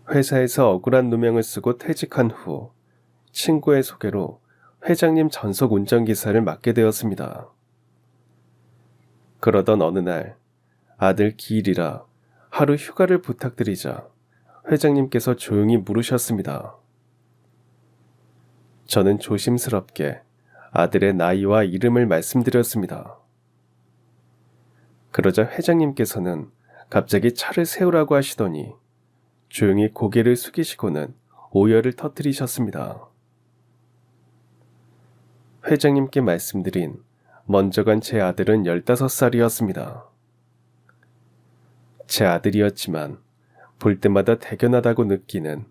회사에서 억울한 누명을 쓰고 퇴직한 후 친구의 소개로 회장님 전속 운전기사를 맡게 되었습니다. 그러던 어느 날 아들 기일이라 하루 휴가를 부탁드리자 회장님께서 조용히 물으셨습니다. 저는 조심스럽게 아들의 나이와 이름을 말씀드렸습니다. 그러자 회장님께서는 갑자기 차를 세우라고 하시더니 조용히 고개를 숙이시고는 오열을 터뜨리셨습니다. 회장님께 말씀드린 먼저 간 제 아들은 15살이었습니다. 제 아들이었지만 볼 때마다 대견하다고 느끼는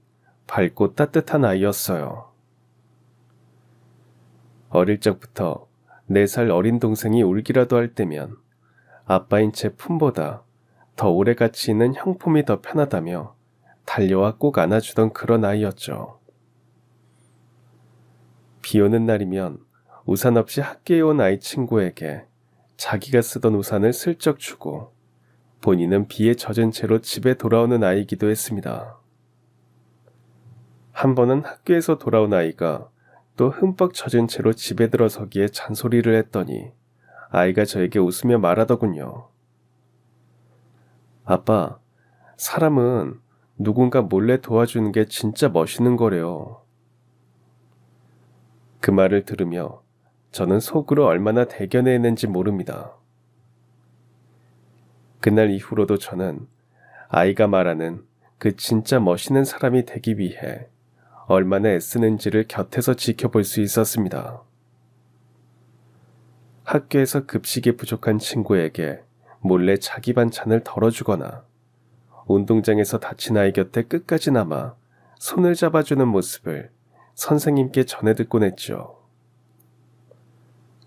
밝고 따뜻한 아이였어요. 어릴 적부터 4살 어린 동생이 울기라도 할 때면 아빠인 제 품보다 더 오래 같이 있는 형품이 더 편하다며 달려와 꼭 안아주던 그런 아이였죠. 비 오는 날이면 우산 없이 학교에 온 아이 친구에게 자기가 쓰던 우산을 슬쩍 주고 본인은 비에 젖은 채로 집에 돌아오는 아이이기도 했습니다. 한 번은 학교에서 돌아온 아이가 또 흠뻑 젖은 채로 집에 들어서기에 잔소리를 했더니 아이가 저에게 웃으며 말하더군요. 아빠, 사람은 누군가 몰래 도와주는 게 진짜 멋있는 거래요. 그 말을 들으며 저는 속으로 얼마나 대견해했는지 모릅니다. 그날 이후로도 저는 아이가 말하는 그 진짜 멋있는 사람이 되기 위해 얼마나 애쓰는지를 곁에서 지켜볼 수 있었습니다. 학교에서 급식이 부족한 친구에게 몰래 자기 반찬을 덜어주거나 운동장에서 다친 아이 곁에 끝까지 남아 손을 잡아주는 모습을 선생님께 전해 듣곤 했죠.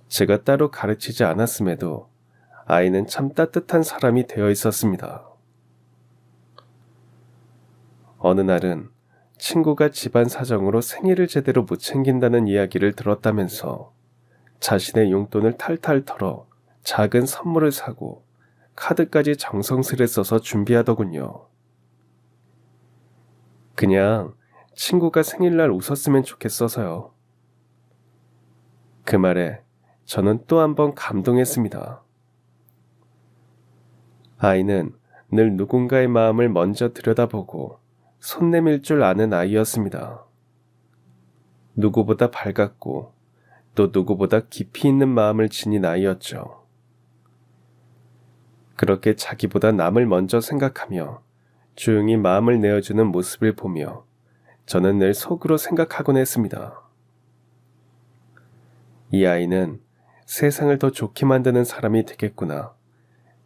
제가 따로 가르치지 않았음에도 아이는 참 따뜻한 사람이 되어 있었습니다. 어느 날은 친구가 집안 사정으로 생일을 제대로 못 챙긴다는 이야기를 들었다면서 자신의 용돈을 탈탈 털어 작은 선물을 사고 카드까지 정성스레 써서 준비하더군요. 그냥 친구가 생일날 웃었으면 좋겠어서요. 그 말에 저는 또 한 번 감동했습니다. 아이는 늘 누군가의 마음을 먼저 들여다보고 손 내밀 줄 아는 아이였습니다. 누구보다 밝았고 또 누구보다 깊이 있는 마음을 지닌 아이였죠. 그렇게 자기보다 남을 먼저 생각하며 조용히 마음을 내어주는 모습을 보며 저는 늘 속으로 생각하곤 했습니다. 이 아이는 세상을 더 좋게 만드는 사람이 되겠구나.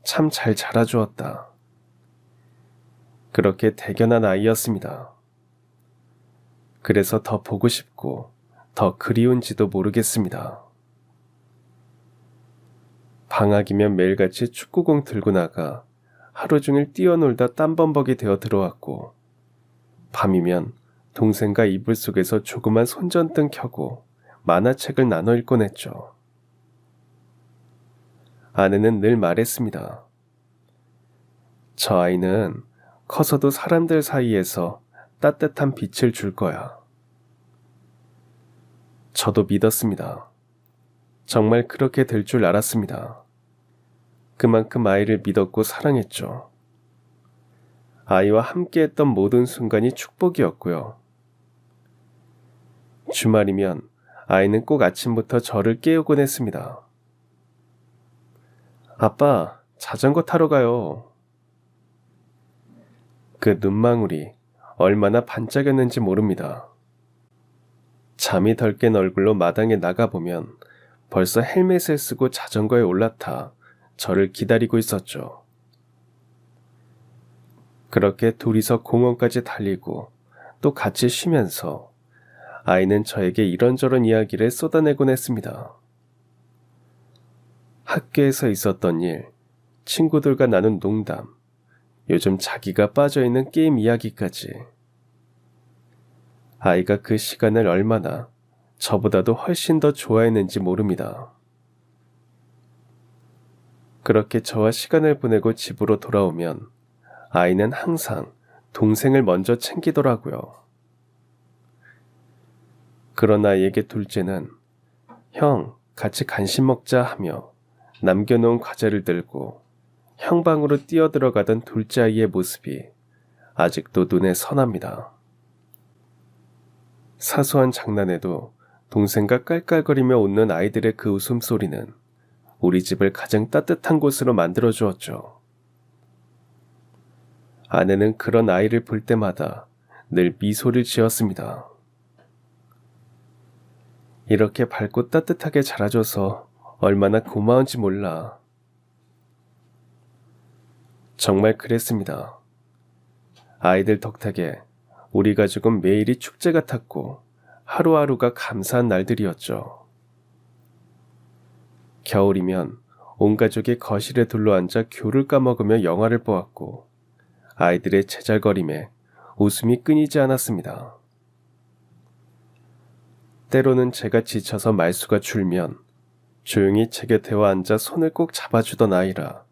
참 잘 자라주었다. 그렇게 대견한 아이였습니다. 그래서 더 보고 싶고 더 그리운지도 모르겠습니다. 방학이면 매일같이 축구공 들고 나가 하루 종일 뛰어놀다 땀범벅이 되어 들어왔고 밤이면 동생과 이불 속에서 조그만 손전등 켜고 만화책을 나눠 읽곤 했죠. 아내는 늘 말했습니다. 저 아이는 커서도 사람들 사이에서 따뜻한 빛을 줄 거야. 저도 믿었습니다. 정말 그렇게 될 줄 알았습니다. 그만큼 아이를 믿었고 사랑했죠. 아이와 함께했던 모든 순간이 축복이었고요. 주말이면 아이는 꼭 아침부터 저를 깨우곤 했습니다. 아빠, 자전거 타러 가요. 그 눈망울이 얼마나 반짝였는지 모릅니다. 잠이 덜 깬 얼굴로 마당에 나가보면 벌써 헬멧을 쓰고 자전거에 올라타 저를 기다리고 있었죠. 그렇게 둘이서 공원까지 달리고 또 같이 쉬면서 아이는 저에게 이런저런 이야기를 쏟아내곤 했습니다. 학교에서 있었던 일, 친구들과 나눈 농담, 요즘 자기가 빠져있는 게임 이야기까지. 아이가 그 시간을 얼마나 저보다도 훨씬 더 좋아했는지 모릅니다. 그렇게 저와 시간을 보내고 집으로 돌아오면 아이는 항상 동생을 먼저 챙기더라고요. 그러나 아이에게 둘째는 형, 같이 간식 먹자 하며 남겨놓은 과자를 들고 형 방으로 뛰어들어가던 둘째 아이의 모습이 아직도 눈에 선합니다. 사소한 장난에도 동생과 깔깔거리며 웃는 아이들의 그 웃음소리는 우리 집을 가장 따뜻한 곳으로 만들어 주었죠. 아내는 그런 아이를 볼 때마다 늘 미소를 지었습니다. 이렇게 밝고 따뜻하게 자라줘서 얼마나 고마운지 몰라. 정말 그랬습니다. 아이들 덕택에 우리 가족은 매일이 축제 같았고 하루하루가 감사한 날들이었죠. 겨울이면 온 가족이 거실에 둘러앉아 귤을 까먹으며 영화를 보았고 아이들의 제잘거림에 웃음이 끊이지 않았습니다. 때로는 제가 지쳐서 말수가 줄면 조용히 제 곁에 와 앉아 손을 꼭 잡아주던 아이라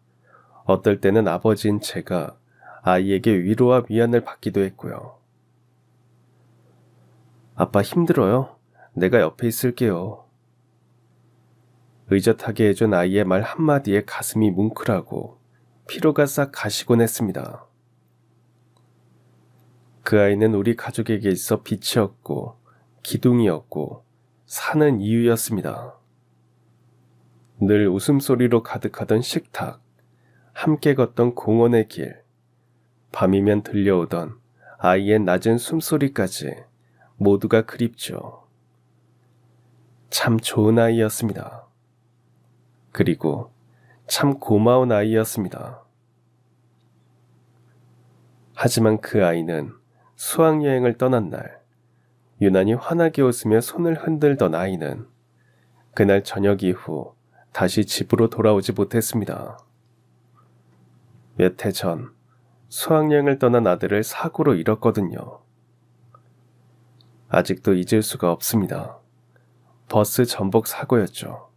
어떨 때는 아버지인 제가 아이에게 위로와 위안을 받기도 했고요. 아빠 힘들어요? 내가 옆에 있을게요. 의젓하게 해준 아이의 말 한마디에 가슴이 뭉클하고 피로가 싹 가시곤 했습니다. 그 아이는 우리 가족에게 있어 빛이었고 기둥이었고 사는 이유였습니다. 늘 웃음소리로 가득하던 식탁, 함께 걷던 공원의 길, 밤이면 들려오던 아이의 낮은 숨소리까지 모두가 그립죠. 참 좋은 아이였습니다. 그리고 참 고마운 아이였습니다. 하지만 그 아이는 수학여행을 떠난 날, 유난히 환하게 웃으며 손을 흔들던 아이는 그날 저녁 이후 다시 집으로 돌아오지 못했습니다. 몇 해 전 수학여행을 떠난 아들을 사고로 잃었거든요. 아직도 잊을 수가 없습니다. 버스 전복 사고였죠.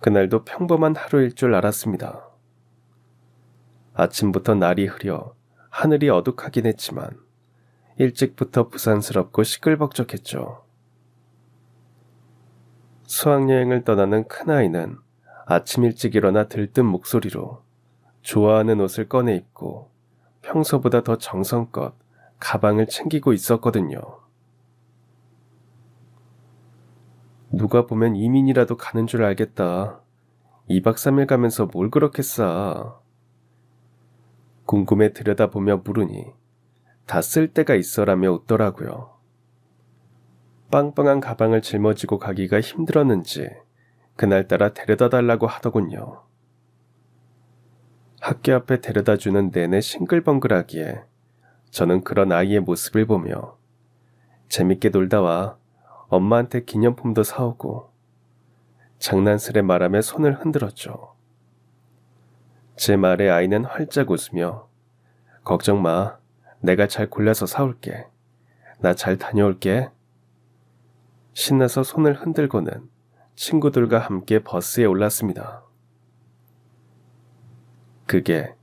그날도 평범한 하루일 줄 알았습니다. 아침부터 날이 흐려 하늘이 어둑하긴 했지만 일찍부터 부산스럽고 시끌벅적했죠. 수학여행을 떠나는 큰아이는 아침 일찍 일어나 들뜬 목소리로 좋아하는 옷을 꺼내 입고 평소보다 더 정성껏 가방을 챙기고 있었거든요. 누가 보면 이민이라도 가는 줄 알겠다. 2박 3일 가면서 뭘 그렇게 싸. 궁금해 들여다보며 물으니 다 쓸 데가 있어라며 웃더라고요. 빵빵한 가방을 짊어지고 가기가 힘들었는지 그날따라 데려다 달라고 하더군요. 학교 앞에 데려다주는 내내 싱글벙글하기에 저는 그런 아이의 모습을 보며 재밌게 놀다 와. 엄마한테 기념품도 사오고 장난스레 말하며 손을 흔들었죠. 제 말에 아이는 활짝 웃으며 걱정 마. 내가 잘 골라서 사올게. 나 잘 다녀올게. 신나서 손을 흔들고는 친구들과 함께 버스에 올랐습니다. 그게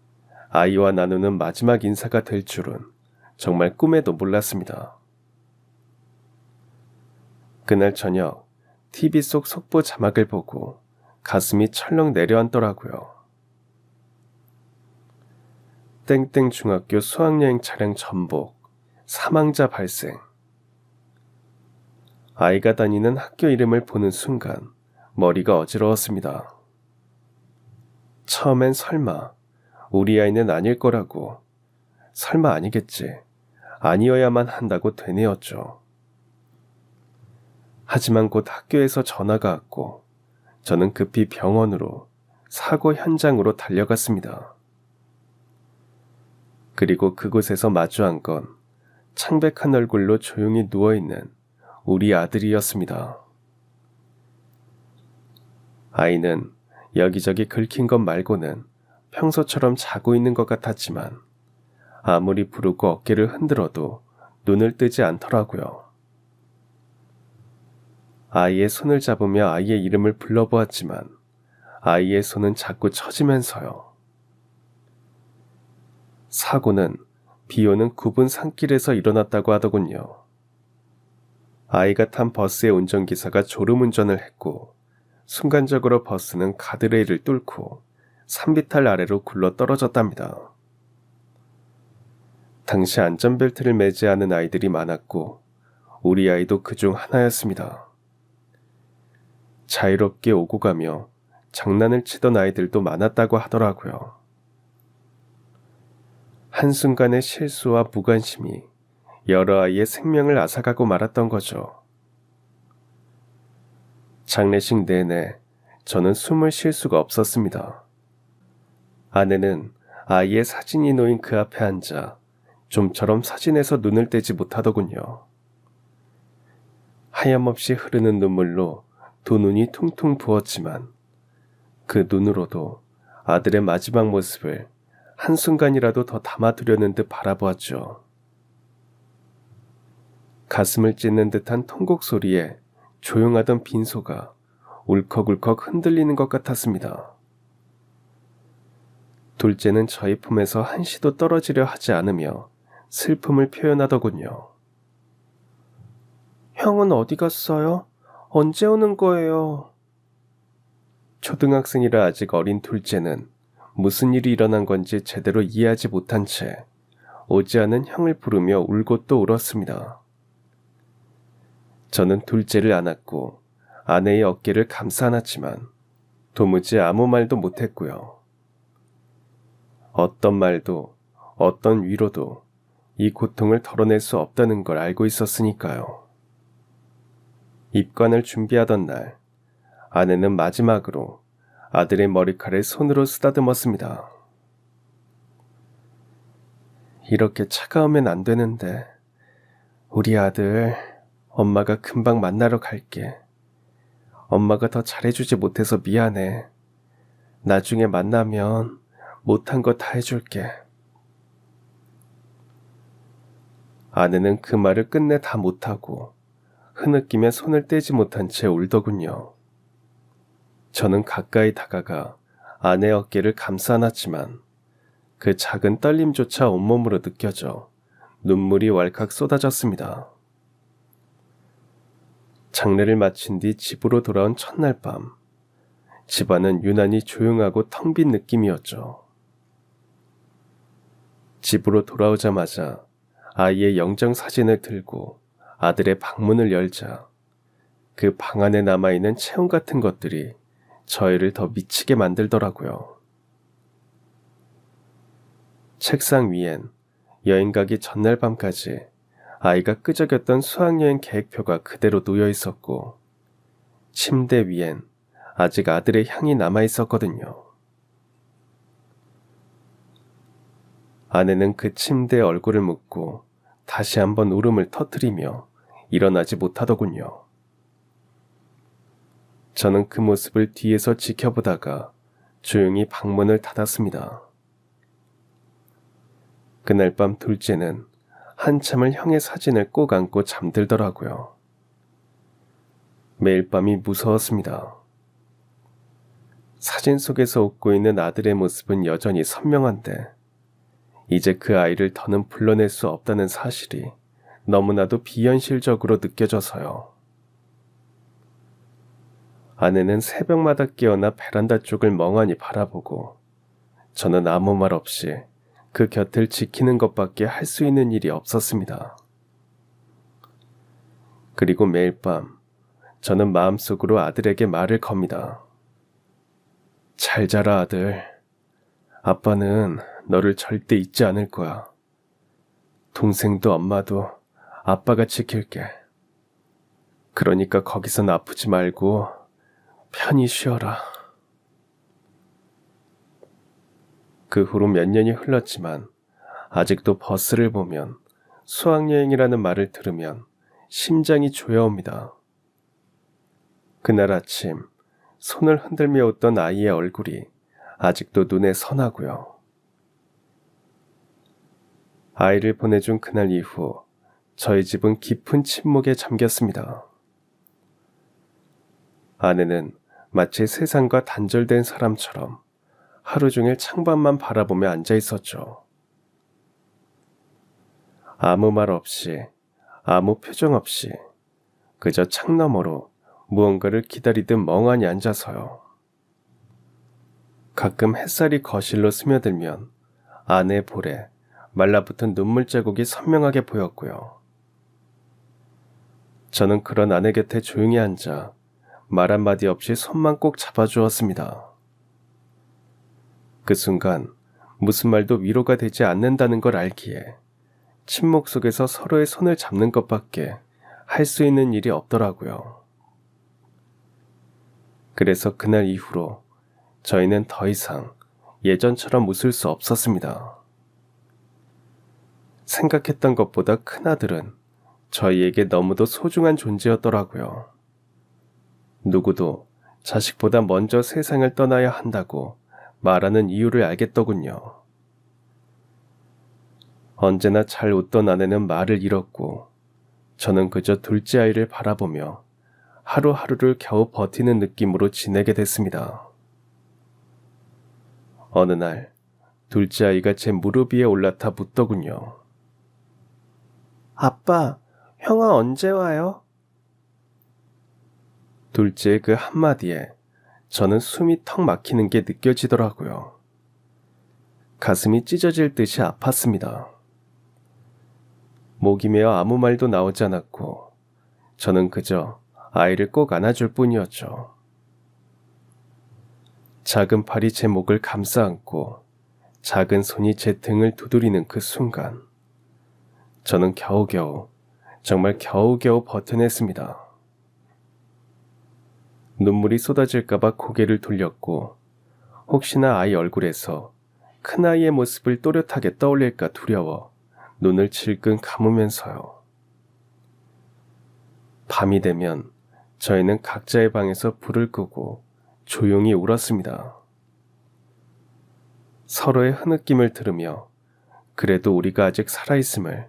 아이와 나누는 마지막 인사가 될 줄은 정말 꿈에도 몰랐습니다. 그날 저녁 TV 속 속보 자막을 보고 가슴이 철렁 내려앉더라고요. 땡땡 중학교 수학여행 차량 전복, 사망자 발생. 아이가 다니는 학교 이름을 보는 순간 머리가 어지러웠습니다. 처음엔 설마 우리 아이는 아닐 거라고, 설마 아니겠지, 아니어야만 한다고 되뇌었죠. 하지만 곧 학교에서 전화가 왔고 저는 급히 병원으로, 사고 현장으로 달려갔습니다. 그리고 그곳에서 마주한 건 창백한 얼굴로 조용히 누워있는 우리 아들이었습니다. 아이는 여기저기 긁힌 것 말고는 평소처럼 자고 있는 것 같았지만 아무리 부르고 어깨를 흔들어도 눈을 뜨지 않더라고요. 아이의 손을 잡으며 아이의 이름을 불러보았지만 아이의 손은 자꾸 처지면서요. 사고는 비 오는 굽은 산길에서 일어났다고 하더군요. 아이가 탄 버스의 운전기사가 졸음운전을 했고 순간적으로 버스는 가드레일을 뚫고 산비탈 아래로 굴러 떨어졌답니다. 당시 안전벨트를 매지 않은 아이들이 많았고 우리 아이도 그중 하나였습니다. 자유롭게 오고 가며 장난을 치던 아이들도 많았다고 하더라고요. 한순간의 실수와 무관심이 여러 아이의 생명을 앗아가고 말았던 거죠. 장례식 내내 저는 숨을 쉴 수가 없었습니다. 아내는 아이의 사진이 놓인 그 앞에 앉아 좀처럼 사진에서 눈을 떼지 못하더군요. 하염없이 흐르는 눈물로 두 눈이 퉁퉁 부었지만 그 눈으로도 아들의 마지막 모습을 한순간이라도 더 담아두려는 듯 바라보았죠. 가슴을 찢는 듯한 통곡 소리에 조용하던 빈소가 울컥울컥 흔들리는 것 같았습니다. 둘째는 저희 품에서 한시도 떨어지려 하지 않으며 슬픔을 표현하더군요. 형은 어디 갔어요? 언제 오는 거예요? 초등학생이라 아직 어린 둘째는 무슨 일이 일어난 건지 제대로 이해하지 못한 채 오지 않은 형을 부르며 울고 또 울었습니다. 저는 둘째를 안았고 아내의 어깨를 감싸 안았지만 도무지 아무 말도 못했고요. 어떤 말도 어떤 위로도 이 고통을 덜어낼 수 없다는 걸 알고 있었으니까요. 입관을 준비하던 날 아내는 마지막으로 아들의 머리칼을 손으로 쓰다듬었습니다. 이렇게 차가우면 안 되는데 우리 아들 엄마가 금방 만나러 갈게. 엄마가 더 잘해주지 못해서 미안해. 나중에 만나면 못한 거 다 해줄게. 아내는 그 말을 끝내 다 못하고 흐느끼며 손을 떼지 못한 채 울더군요. 저는 가까이 다가가 아내의 어깨를 감싸 안았지만 그 작은 떨림조차 온몸으로 느껴져 눈물이 왈칵 쏟아졌습니다. 장례를 마친 뒤 집으로 돌아온 첫날 밤, 집안은 유난히 조용하고 텅 빈 느낌이었죠. 집으로 돌아오자마자 아이의 영정사진을 들고 아들의 방문을 열자 그 방 안에 남아있는 체온 같은 것들이 저희를 더 미치게 만들더라고요. 책상 위엔 여행 가기 전날 밤까지 아이가 끄적였던 수학여행 계획표가 그대로 놓여 있었고 침대 위엔 아직 아들의 향이 남아 있었거든요. 아내는 그 침대에 얼굴을 묻고 다시 한번 울음을 터뜨리며 일어나지 못하더군요. 저는 그 모습을 뒤에서 지켜보다가 조용히 방문을 닫았습니다. 그날 밤 둘째는 한참을 형의 사진을 꼭 안고 잠들더라고요. 매일 밤이 무서웠습니다. 사진 속에서 웃고 있는 아들의 모습은 여전히 선명한데 이제 그 아이를 더는 불러낼 수 없다는 사실이 너무나도 비현실적으로 느껴져서요. 아내는 새벽마다 깨어나 베란다 쪽을 멍하니 바라보고 저는 아무 말 없이 그 곁을 지키는 것밖에 할 수 있는 일이 없었습니다. 그리고 매일 밤 저는 마음속으로 아들에게 말을 겁니다. 잘 자라 아들. 아빠는 너를 절대 잊지 않을 거야. 동생도 엄마도 아빠가 지킬게. 그러니까 거기선 아프지 말고 편히 쉬어라. 그 후로 몇 년이 흘렀지만 아직도 버스를 보면 수학여행이라는 말을 들으면 심장이 조여옵니다. 그날 아침 손을 흔들며 웃던 아이의 얼굴이 아직도 눈에 선하고요. 아이를 보내준 그날 이후 저희 집은 깊은 침묵에 잠겼습니다. 아내는 마치 세상과 단절된 사람처럼 하루 종일 창밖만 바라보며 앉아 있었죠. 아무 말 없이, 아무 표정 없이 그저 창 너머로 무언가를 기다리듯 멍하니 앉아서요. 가끔 햇살이 거실로 스며들면 아내의 볼에 말라붙은 눈물 자국이 선명하게 보였고요. 저는 그런 아내 곁에 조용히 앉아 말 한마디 없이 손만 꼭 잡아주었습니다. 그 순간 무슨 말도 위로가 되지 않는다는 걸 알기에 침묵 속에서 서로의 손을 잡는 것밖에 할 수 있는 일이 없더라고요. 그래서 그날 이후로 저희는 더 이상 예전처럼 웃을 수 없었습니다. 생각했던 것보다 큰아들은 저희에게 너무도 소중한 존재였더라고요. 누구도 자식보다 먼저 세상을 떠나야 한다고 말하는 이유를 알겠더군요. 언제나 잘 웃던 아내는 말을 잃었고 저는 그저 둘째 아이를 바라보며 하루하루를 겨우 버티는 느낌으로 지내게 됐습니다. 어느 날 둘째 아이가 제 무릎 위에 올라타 묻더군요. 아빠, 형아 언제 와요? 둘째의 그 한마디에 저는 숨이 턱 막히는 게 느껴지더라고요. 가슴이 찢어질 듯이 아팠습니다. 목이 메어 아무 말도 나오지 않았고 저는 그저 아이를 꼭 안아줄 뿐이었죠. 작은 팔이 제 목을 감싸 안고 작은 손이 제 등을 두드리는 그 순간 저는 겨우겨우, 정말 겨우겨우 버텨냈습니다. 눈물이 쏟아질까봐 고개를 돌렸고 혹시나 아이 얼굴에서 큰아이의 모습을 또렷하게 떠올릴까 두려워 눈을 질끈 감으면서요. 밤이 되면 저희는 각자의 방에서 불을 끄고 조용히 울었습니다. 서로의 흐느낌을 들으며 그래도 우리가 아직 살아있음을,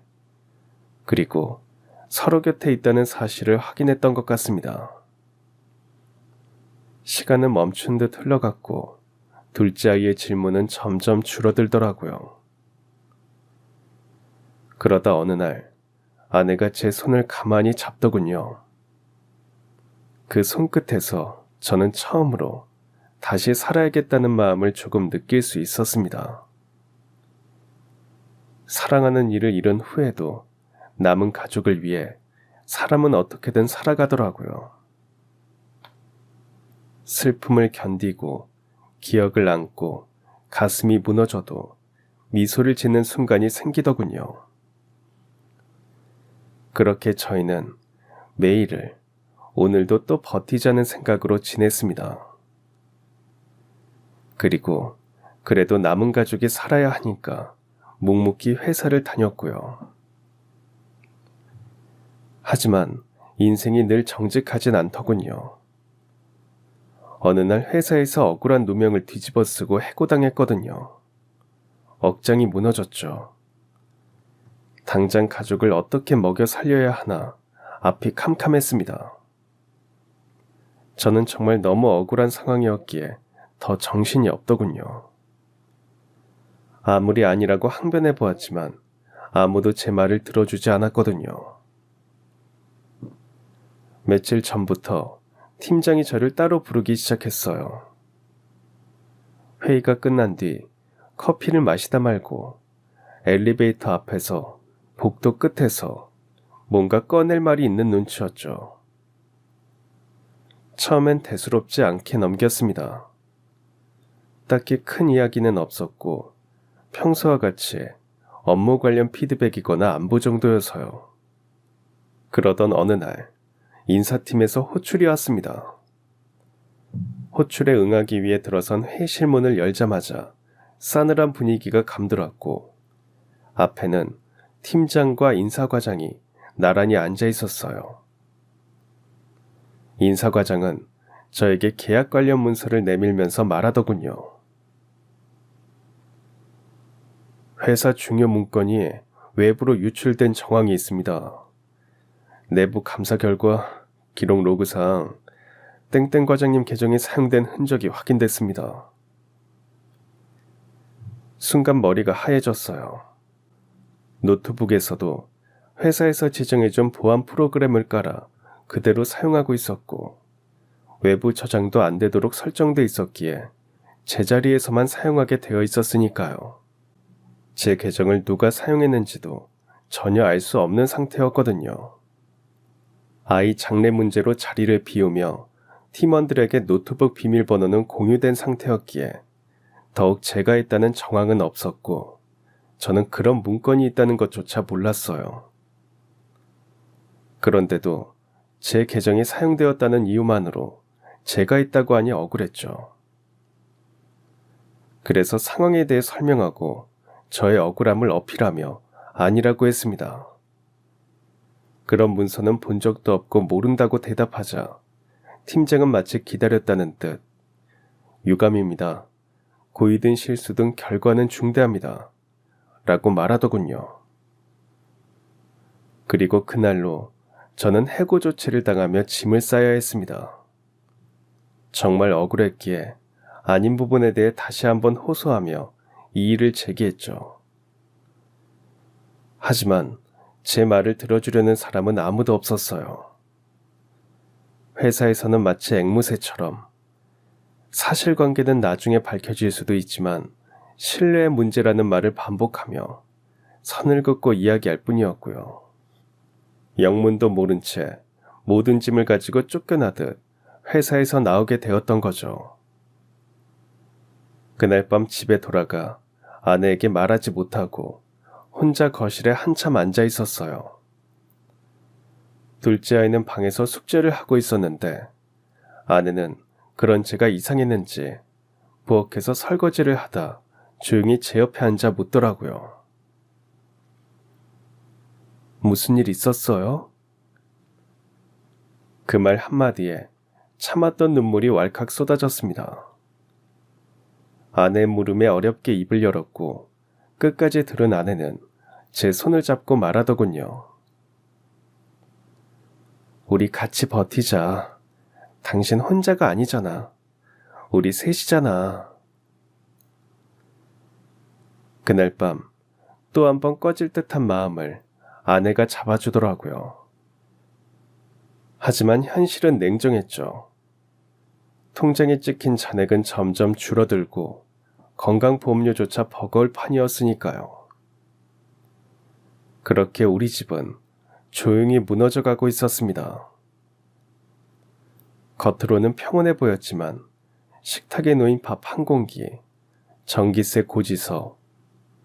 그리고 서로 곁에 있다는 사실을 확인했던 것 같습니다. 시간은 멈춘 듯 흘러갔고 둘째 아이의 질문은 점점 줄어들더라고요. 그러다 어느 날 아내가 제 손을 가만히 잡더군요. 그 손끝에서 저는 처음으로 다시 살아야겠다는 마음을 조금 느낄 수 있었습니다. 사랑하는 이를 잃은 후에도 남은 가족을 위해 사람은 어떻게든 살아가더라고요. 슬픔을 견디고 기억을 안고 가슴이 무너져도 미소를 짓는 순간이 생기더군요. 그렇게 저희는 매일을 오늘도 또 버티자는 생각으로 지냈습니다. 그리고 그래도 남은 가족이 살아야 하니까 묵묵히 회사를 다녔고요. 하지만 인생이 늘 정직하진 않더군요. 어느 날 회사에서 억울한 누명을 뒤집어 쓰고 해고당했거든요. 억장이 무너졌죠. 당장 가족을 어떻게 먹여 살려야 하나 앞이 캄캄했습니다. 저는 정말 너무 억울한 상황이었기에 더 정신이 없더군요. 아무리 아니라고 항변해 보았지만 아무도 제 말을 들어주지 않았거든요. 며칠 전부터 팀장이 저를 따로 부르기 시작했어요. 회의가 끝난 뒤 커피를 마시다 말고 엘리베이터 앞에서 복도 끝에서 뭔가 꺼낼 말이 있는 눈치였죠. 처음엔 대수롭지 않게 넘겼습니다. 딱히 큰 이야기는 없었고 평소와 같이 업무 관련 피드백이거나 안부 정도여서요. 그러던 어느 날 인사팀에서 호출이 왔습니다. 호출에 응하기 위해 들어선 회의실 문을 열자마자 싸늘한 분위기가 감돌았고 앞에는 팀장과 인사과장이 나란히 앉아 있었어요. 인사과장은 저에게 계약 관련 문서를 내밀면서 말하더군요. 회사 중요 문건이 외부로 유출된 정황이 있습니다. 내부 감사 결과 기록 로그상 땡땡 과장님 계정에 사용된 흔적이 확인됐습니다. 순간 머리가 하얘졌어요. 노트북에서도 회사에서 지정해준 보안 프로그램을 깔아 그대로 사용하고 있었고, 외부 저장도 안 되도록 설정돼 있었기에 제자리에서만 사용하게 되어 있었으니까요. 제 계정을 누가 사용했는지도 전혀 알 수 없는 상태였거든요. 아이 장래 문제로 자리를 비우며 팀원들에게 노트북 비밀번호는 공유된 상태였기에 더욱 제가 했다는 정황은 없었고, 저는 그런 문건이 있다는 것조차 몰랐어요. 그런데도 제 계정이 사용되었다는 이유만으로 제가 했다고 하니 억울했죠. 그래서 상황에 대해 설명하고 저의 억울함을 어필하며 아니라고 했습니다. 그런 문서는 본 적도 없고 모른다고 대답하자 팀장은 마치 기다렸다는 듯 유감입니다. 고의든 실수든 결과는 중대합니다. 라고 말하더군요. 그리고 그날로 저는 해고 조치를 당하며 짐을 싸야 했습니다. 정말 억울했기에 아닌 부분에 대해 다시 한번 호소하며 이의를 제기했죠. 하지만 제 말을 들어주려는 사람은 아무도 없었어요. 회사에서는 마치 앵무새처럼 사실관계는 나중에 밝혀질 수도 있지만 신뢰의 문제라는 말을 반복하며 선을 긋고 이야기할 뿐이었고요. 영문도 모른 채 모든 짐을 가지고 쫓겨나듯 회사에서 나오게 되었던 거죠. 그날 밤 집에 돌아가 아내에게 말하지 못하고 혼자 거실에 한참 앉아 있었어요. 둘째 아이는 방에서 숙제를 하고 있었는데 아내는 그런 제가 이상했는지 부엌에서 설거지를 하다 조용히 제 옆에 앉아 묻더라고요. 무슨 일 있었어요? 그 말 한마디에 참았던 눈물이 왈칵 쏟아졌습니다. 아내의 물음에 어렵게 입을 열었고 끝까지 들은 아내는 제 손을 잡고 말하더군요. 우리 같이 버티자. 당신 혼자가 아니잖아. 우리 셋이잖아. 그날 밤 또 한 번 꺼질 듯한 마음을 아내가 잡아주더라고요. 하지만 현실은 냉정했죠. 통장에 찍힌 잔액은 점점 줄어들고 건강보험료조차 버거울 판이었으니까요. 그렇게 우리 집은 조용히 무너져가고 있었습니다. 겉으로는 평온해 보였지만 식탁에 놓인 밥 한 공기, 전기세 고지서,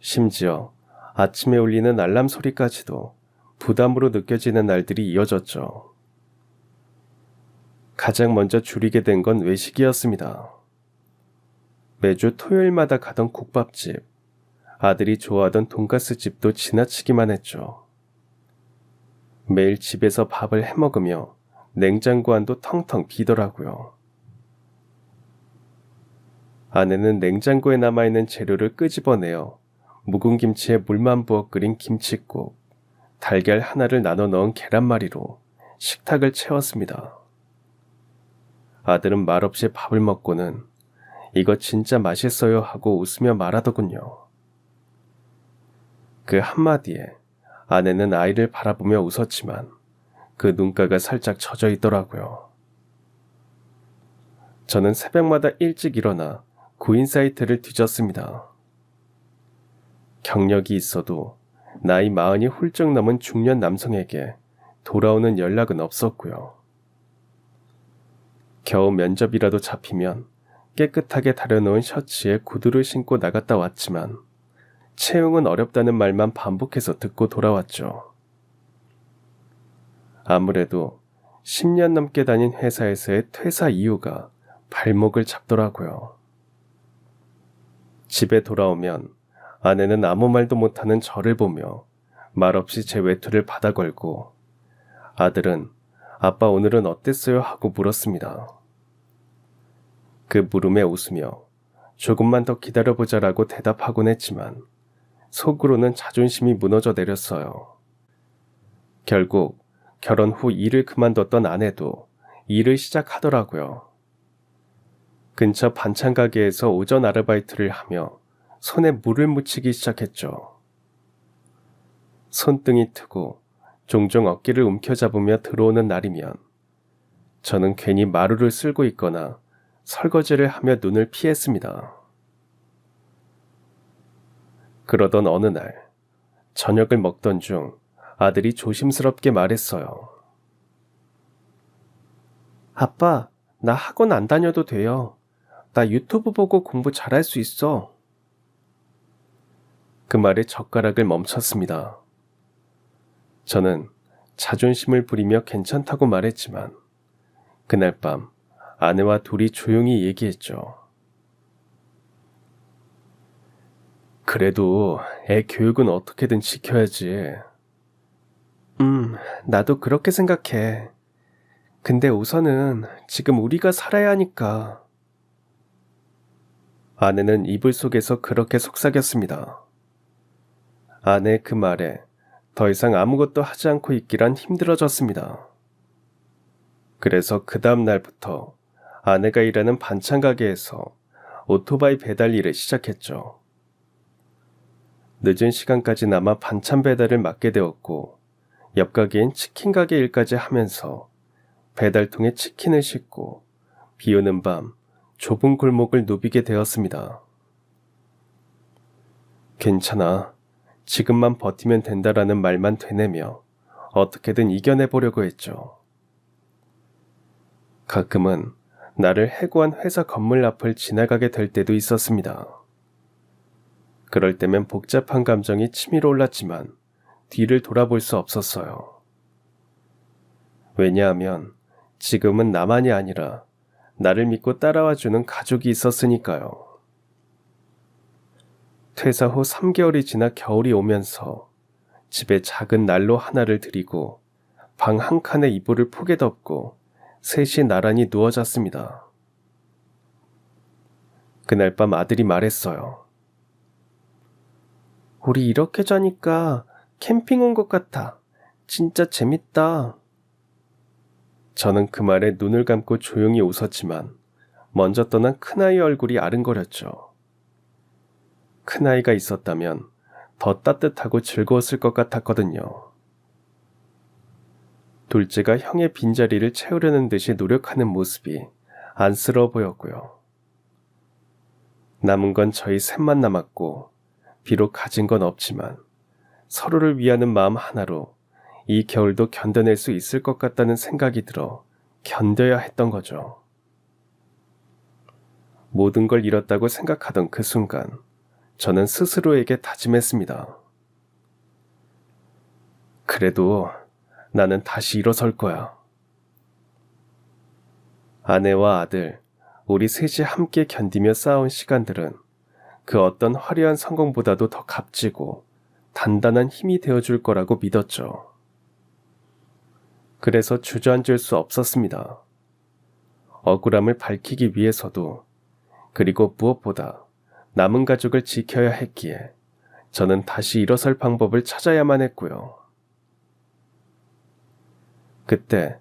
심지어 아침에 울리는 알람 소리까지도 부담으로 느껴지는 날들이 이어졌죠. 가장 먼저 줄이게 된 건 외식이었습니다. 매주 토요일마다 가던 국밥집, 아들이 좋아하던 돈가스 집도 지나치기만 했죠. 매일 집에서 밥을 해먹으며 냉장고 안도 텅텅 비더라고요. 아내는 냉장고에 남아있는 재료를 끄집어내어 묵은 김치에 물만 부어 끓인 김칫국, 달걀 하나를 나눠 넣은 계란말이로 식탁을 채웠습니다. 아들은 말없이 밥을 먹고는 이거 진짜 맛있어요 하고 웃으며 말하더군요. 그 한마디에 아내는 아이를 바라보며 웃었지만 그 눈가가 살짝 젖어 있더라고요. 저는 새벽마다 일찍 일어나 구인 사이트를 뒤졌습니다. 경력이 있어도 나이 40이 훌쩍 넘은 중년 남성에게 돌아오는 연락은 없었고요. 겨우 면접이라도 잡히면 깨끗하게 다려놓은 셔츠에 구두를 신고 나갔다 왔지만 채용은 어렵다는 말만 반복해서 듣고 돌아왔죠. 아무래도 10년 넘게 다닌 회사에서의 퇴사 이유가 발목을 잡더라고요. 집에 돌아오면 아내는 아무 말도 못하는 저를 보며 말없이 제 외투를 받아 걸고 아들은 아빠 오늘은 어땠어요? 하고 물었습니다. 그 물음에 웃으며 조금만 더 기다려보자라고 대답하곤 했지만 속으로는 자존심이 무너져 내렸어요. 결국 결혼 후 일을 그만뒀던 아내도 일을 시작하더라고요. 근처 반찬 가게에서 오전 아르바이트를 하며 손에 물을 묻히기 시작했죠. 손등이 트고 종종 어깨를 움켜잡으며 들어오는 날이면 저는 괜히 마루를 쓸고 있거나 설거지를 하며 눈을 피했습니다. 그러던 어느 날 저녁을 먹던 중 아들이 조심스럽게 말했어요. 아빠, 나 학원 안 다녀도 돼요. 나 유튜브 보고 공부 잘할 수 있어. 그 말에 젓가락을 멈췄습니다. 저는 자존심을 부리며 괜찮다고 말했지만 그날 밤 아내와 둘이 조용히 얘기했죠. 그래도 애 교육은 어떻게든 지켜야지. 나도 그렇게 생각해. 근데 우선은 지금 우리가 살아야 하니까. 아내는 이불 속에서 그렇게 속삭였습니다. 아내 그 말에 더 이상 아무것도 하지 않고 있기란 힘들어졌습니다. 그래서 그 다음 날부터 아내가 일하는 반찬 가게에서 오토바이 배달 일을 시작했죠. 늦은 시간까지 남아 반찬 배달을 맡게 되었고 옆 가게엔 치킨 가게 일까지 하면서 배달통에 치킨을 싣고 비 오는 밤 좁은 골목을 누비게 되었습니다. 괜찮아. 지금만 버티면 된다라는 말만 되뇌며 어떻게든 이겨내보려고 했죠. 가끔은 나를 해고한 회사 건물 앞을 지나가게 될 때도 있었습니다. 그럴 때면 복잡한 감정이 치밀어 올랐지만 뒤를 돌아볼 수 없었어요. 왜냐하면 지금은 나만이 아니라 나를 믿고 따라와주는 가족이 있었으니까요. 퇴사 후 3개월이 지나 겨울이 오면서 집에 작은 난로 하나를 들이고 방 한 칸에 이불을 푹에 덮고 셋이 나란히 누워 잤습니다. 그날 밤 아들이 말했어요. 우리 이렇게 자니까 캠핑 온 것 같아. 진짜 재밌다. 저는 그 말에 눈을 감고 조용히 웃었지만 먼저 떠난 큰아이 얼굴이 아른거렸죠. 큰아이가 있었다면 더 따뜻하고 즐거웠을 것 같았거든요. 둘째가 형의 빈자리를 채우려는 듯이 노력하는 모습이 안쓰러워 보였고요. 남은 건 저희 셋만 남았고 비록 가진 건 없지만 서로를 위하는 마음 하나로 이 겨울도 견뎌낼 수 있을 것 같다는 생각이 들어 견뎌야 했던 거죠. 모든 걸 잃었다고 생각하던 그 순간 저는 스스로에게 다짐했습니다. 그래도 나는 다시 일어설 거야. 아내와 아들, 우리 셋이 함께 견디며 쌓아온 시간들은 그 어떤 화려한 성공보다도 더 값지고 단단한 힘이 되어줄 거라고 믿었죠. 그래서 주저앉을 수 없었습니다. 억울함을 밝히기 위해서도, 그리고 무엇보다 남은 가족을 지켜야 했기에 저는 다시 일어설 방법을 찾아야만 했고요. 그때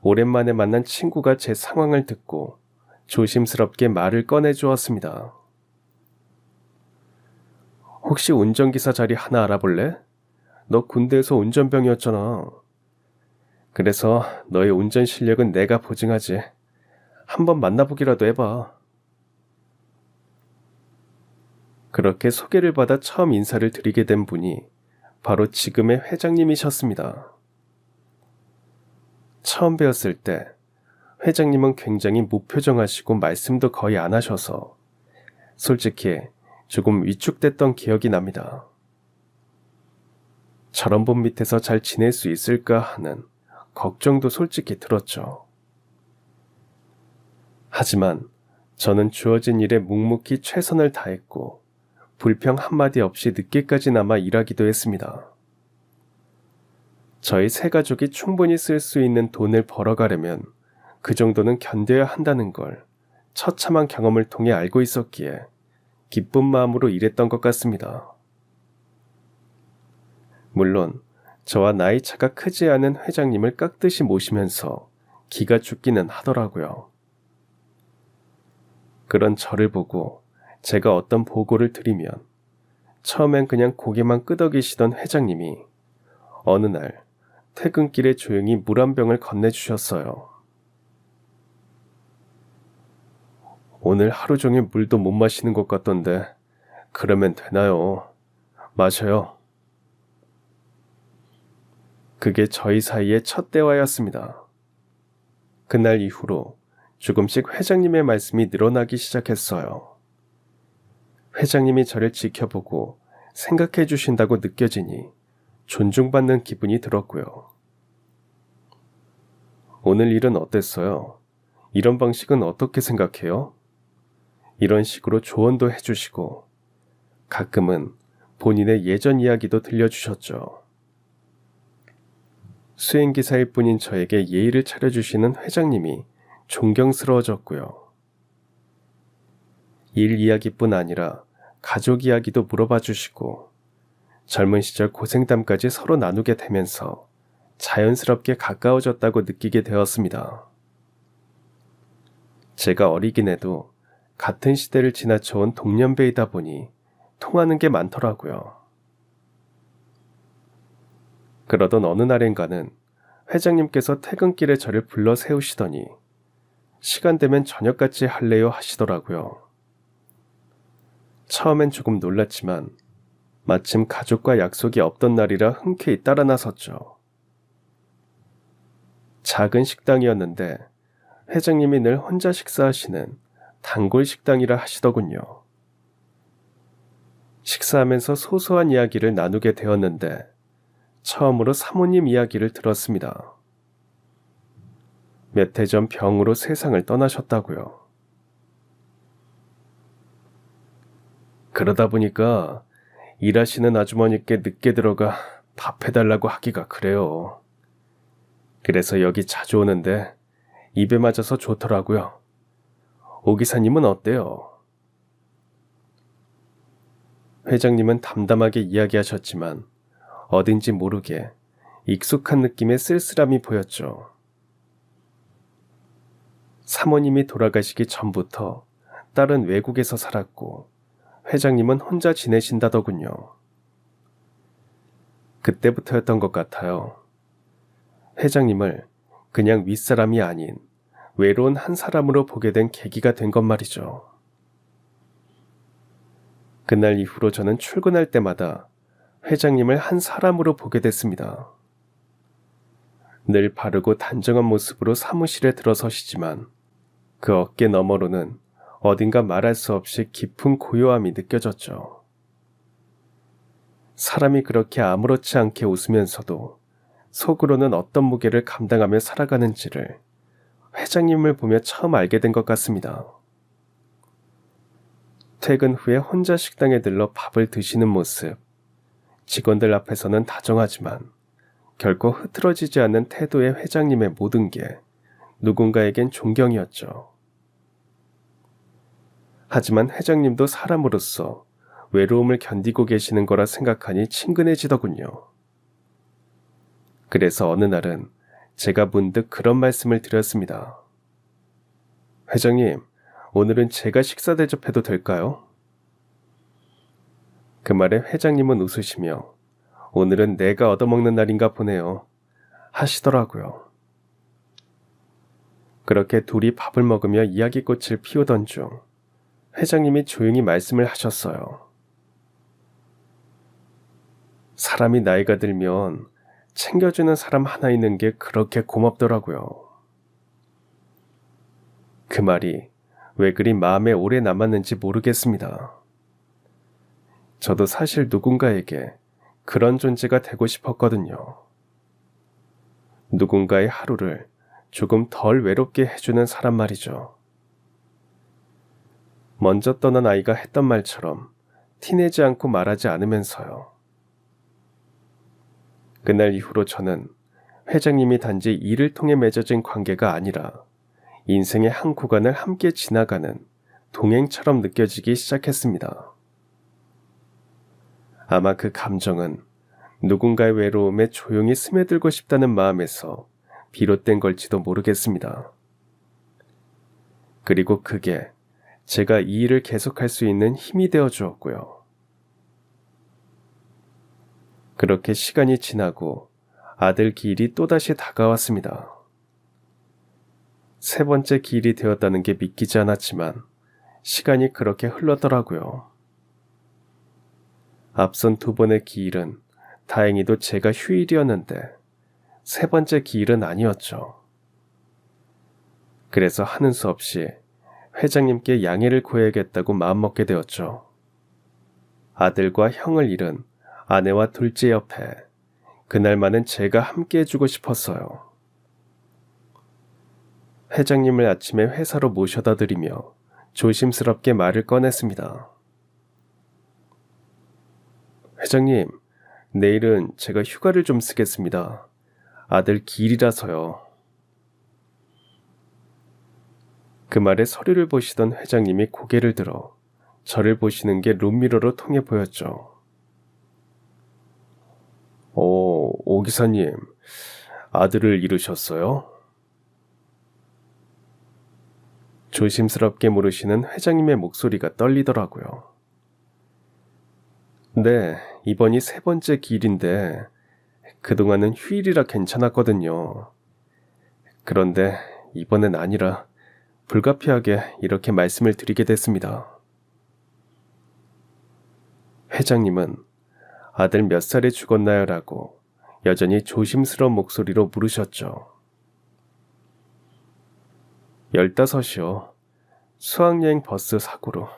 오랜만에 만난 친구가 제 상황을 듣고 조심스럽게 말을 꺼내주었습니다. 혹시 운전기사 자리 하나 알아볼래? 너 군대에서 운전병이었잖아. 그래서 너의 운전 실력은 내가 보증하지. 한번 만나보기라도 해봐. 그렇게 소개를 받아 처음 인사를 드리게 된 분이 바로 지금의 회장님이셨습니다. 처음 뵈었을 때 회장님은 굉장히 무표정하시고 말씀도 거의 안 하셔서 솔직히 조금 위축됐던 기억이 납니다. 저런 분 밑에서 잘 지낼 수 있을까 하는 걱정도 솔직히 들었죠. 하지만 저는 주어진 일에 묵묵히 최선을 다했고 불평 한마디 없이 늦게까지 남아 일하기도 했습니다. 저희 세 가족이 충분히 쓸 수 있는 돈을 벌어가려면 그 정도는 견뎌야 한다는 걸 처참한 경험을 통해 알고 있었기에 기쁜 마음으로 일했던 것 같습니다. 물론 저와 나이 차가 크지 않은 회장님을 깍듯이 모시면서 기가 죽기는 하더라고요. 그런 저를 보고 제가 어떤 보고를 드리면 처음엔 그냥 고개만 끄덕이시던 회장님이 어느 날 퇴근길에 조용히 물 한 병을 건네주셨어요. 오늘 하루 종일 물도 못 마시는 것 같던데 그러면 되나요? 마셔요. 그게 저희 사이의 첫 대화였습니다. 그날 이후로 조금씩 회장님의 말씀이 늘어나기 시작했어요. 회장님이 저를 지켜보고 생각해 주신다고 느껴지니 존중받는 기분이 들었고요. 오늘 일은 어땠어요? 이런 방식은 어떻게 생각해요? 이런 식으로 조언도 해주시고 가끔은 본인의 예전 이야기도 들려주셨죠. 수행기사일 뿐인 저에게 예의를 차려주시는 회장님이 존경스러워졌고요. 일 이야기뿐 아니라 가족 이야기도 물어봐 주시고 젊은 시절 고생담까지 서로 나누게 되면서 자연스럽게 가까워졌다고 느끼게 되었습니다. 제가 어리긴 해도 같은 시대를 지나쳐온 동년배이다 보니 통하는 게 많더라고요. 그러던 어느 날엔가는 회장님께서 퇴근길에 저를 불러 세우시더니 시간 되면 저녁같이 할래요 하시더라고요. 처음엔 조금 놀랐지만 마침 가족과 약속이 없던 날이라 흔쾌히 따라 나섰죠. 작은 식당이었는데 회장님이 늘 혼자 식사하시는 단골 식당이라 하시더군요. 식사하면서 소소한 이야기를 나누게 되었는데 처음으로 사모님 이야기를 들었습니다. 몇 해 전 병으로 세상을 떠나셨다고요. 그러다 보니까 일하시는 아주머니께 늦게 들어가 밥 해달라고 하기가 그래요. 그래서 여기 자주 오는데 입에 맞아서 좋더라고요. 오 기사님은 어때요? 회장님은 담담하게 이야기하셨지만 어딘지 모르게 익숙한 느낌의 쓸쓸함이 보였죠. 사모님이 돌아가시기 전부터 딸은 외국에서 살았고 회장님은 혼자 지내신다더군요. 그때부터였던 것 같아요. 회장님을 그냥 윗사람이 아닌 외로운 한 사람으로 보게 된 계기가 된 것 말이죠. 그날 이후로 저는 출근할 때마다 회장님을 한 사람으로 보게 됐습니다. 늘 바르고 단정한 모습으로 사무실에 들어서시지만 그 어깨 너머로는 어딘가 말할 수 없이 깊은 고요함이 느껴졌죠. 사람이 그렇게 아무렇지 않게 웃으면서도 속으로는 어떤 무게를 감당하며 살아가는지를 회장님을 보며 처음 알게 된 것 같습니다. 퇴근 후에 혼자 식당에 들러 밥을 드시는 모습, 직원들 앞에서는 다정하지만 결코 흐트러지지 않는 태도의 회장님의 모든 게 누군가에겐 존경이었죠. 하지만 회장님도 사람으로서 외로움을 견디고 계시는 거라 생각하니 친근해지더군요. 그래서 어느 날은 제가 문득 그런 말씀을 드렸습니다. 회장님, 오늘은 제가 식사 대접해도 될까요? 그 말에 회장님은 웃으시며 오늘은 내가 얻어먹는 날인가 보네요 하시더라고요. 그렇게 둘이 밥을 먹으며 이야기꽃을 피우던 중 회장님이 조용히 말씀을 하셨어요. 사람이 나이가 들면 챙겨주는 사람 하나 있는 게 그렇게 고맙더라고요. 그 말이 왜 그리 마음에 오래 남았는지 모르겠습니다. 저도 사실 누군가에게 그런 존재가 되고 싶었거든요. 누군가의 하루를 조금 덜 외롭게 해주는 사람 말이죠. 먼저 떠난 아이가 했던 말처럼 티내지 않고 말하지 않으면서요. 그날 이후로 저는 회장님이 단지 일을 통해 맺어진 관계가 아니라 인생의 한 구간을 함께 지나가는 동행처럼 느껴지기 시작했습니다. 아마 그 감정은 누군가의 외로움에 조용히 스며들고 싶다는 마음에서 비롯된 걸지도 모르겠습니다. 그리고 그게 제가 이 일을 계속할 수 있는 힘이 되어 주었고요. 그렇게 시간이 지나고 아들 기일이 또다시 다가왔습니다. 세 번째 기일이 되었다는 게 믿기지 않았지만 시간이 그렇게 흘렀더라고요. 앞선 두 번의 기일은 다행히도 제가 휴일이었는데 세 번째 기일은 아니었죠. 그래서 하는 수 없이 회장님께 양해를 구해야겠다고 마음먹게 되었죠. 아들과 형을 잃은 아내와 둘째 옆에 그날만은 제가 함께 해주고 싶었어요. 회장님을 아침에 회사로 모셔다 드리며 조심스럽게 말을 꺼냈습니다. 회장님, 내일은 제가 휴가를 좀 쓰겠습니다. 아들 기일이라서요. 그 말에 서류를 보시던 회장님이 고개를 들어 저를 보시는 게 룸미러로 통해 보였죠. 오 기사님, 아들을 잃으셨어요? 조심스럽게 물으시는 회장님의 목소리가 떨리더라고요. 네, 이번이 세 번째 기일인데 그동안은 휴일이라 괜찮았거든요. 그런데 이번엔 아니라 불가피하게 이렇게 말씀을 드리게 됐습니다. 회장님은 아들 몇 살에 죽었나요? 라고 여전히 조심스러운 목소리로 물으셨죠. 15이요. 수학여행 버스 사고로.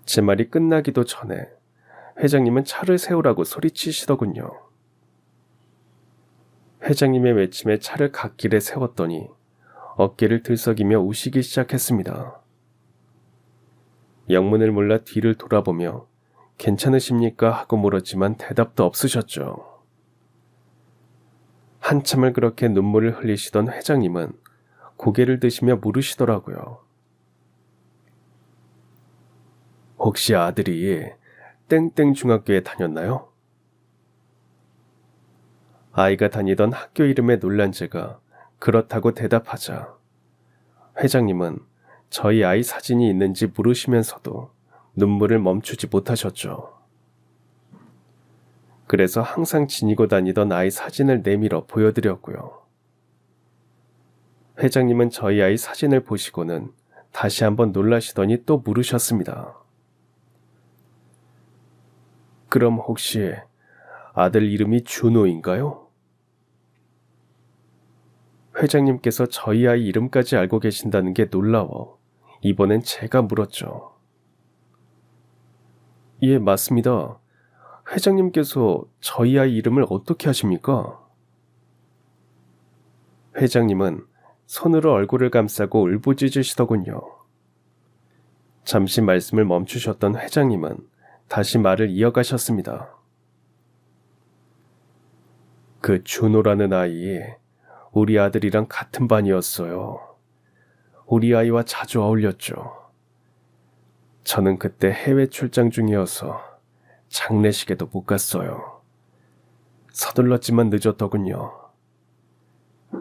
제 말이 끝나기도 전에 회장님은 차를 세우라고 소리치시더군요. 회장님의 외침에 차를 갓길에 세웠더니 어깨를 들썩이며 우시기 시작했습니다. 영문을 몰라 뒤를 돌아보며 괜찮으십니까? 하고 물었지만 대답도 없으셨죠. 한참을 그렇게 눈물을 흘리시던 회장님은 고개를 드시며 물으시더라고요. 혹시 아들이 땡땡 중학교에 다녔나요? 아이가 다니던 학교 이름에 놀란 제가 그렇다고 대답하자 회장님은 저희 아이 사진이 있는지 물으시면서도 눈물을 멈추지 못하셨죠. 그래서 항상 지니고 다니던 아이 사진을 내밀어 보여드렸고요. 회장님은 저희 아이 사진을 보시고는 다시 한번 놀라시더니 또 물으셨습니다. 그럼 혹시 아들 이름이 준호인가요? 회장님께서 저희 아이 이름까지 알고 계신다는 게 놀라워 이번엔 제가 물었죠. 예, 맞습니다. 회장님께서 저희 아이 이름을 어떻게 아십니까? 회장님은 손으로 얼굴을 감싸고 울부짖으시더군요. 잠시 말씀을 멈추셨던 회장님은 다시 말을 이어가셨습니다. 그 준호라는 아이, 우리 아들이랑 같은 반이었어요. 우리 아이와 자주 어울렸죠. 저는 그때 해외 출장 중이어서 장례식에도 못 갔어요. 서둘렀지만 늦었더군요.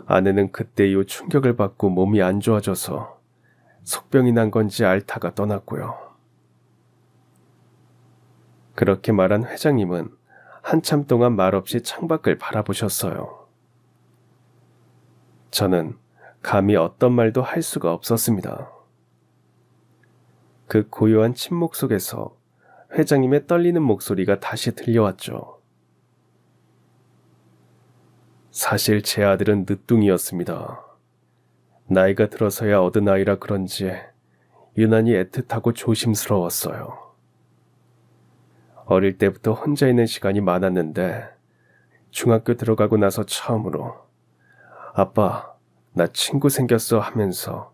아내는 그때 이후 충격을 받고 몸이 안 좋아져서 속병이 난 건지 앓다가 떠났고요. 그렇게 말한 회장님은 한참 동안 말없이 창밖을 바라보셨어요. 저는 감히 어떤 말도 할 수가 없었습니다. 그 고요한 침묵 속에서 회장님의 떨리는 목소리가 다시 들려왔죠. 사실 제 아들은 늦둥이였습니다. 나이가 들어서야 얻은 아이라 그런지 유난히 애틋하고 조심스러웠어요. 어릴 때부터 혼자 있는 시간이 많았는데 중학교 들어가고 나서 처음으로 아빠, 나 친구 생겼어 하면서